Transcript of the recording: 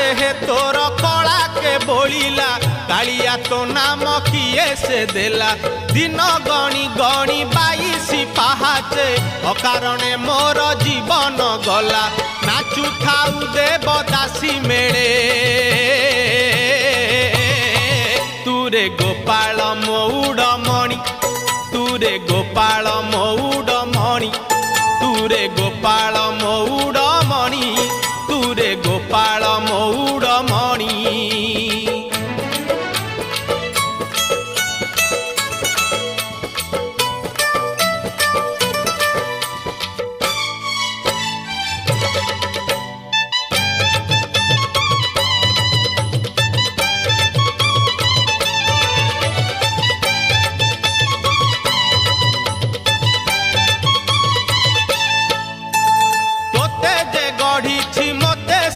देहे तोर कला के बोलिला कालिया तो नाम किए से देला दिन गणी गणी 22 पाहाचे अकारणे मोर जीवन गला नाचु थाउ देवदासी मेले तुरे गोपाल मौड़ मणि तुरे गोपाल मौड़ मणि तुरे गोपाल मौड़ मणि तुरे गोपाल मौड़ मणि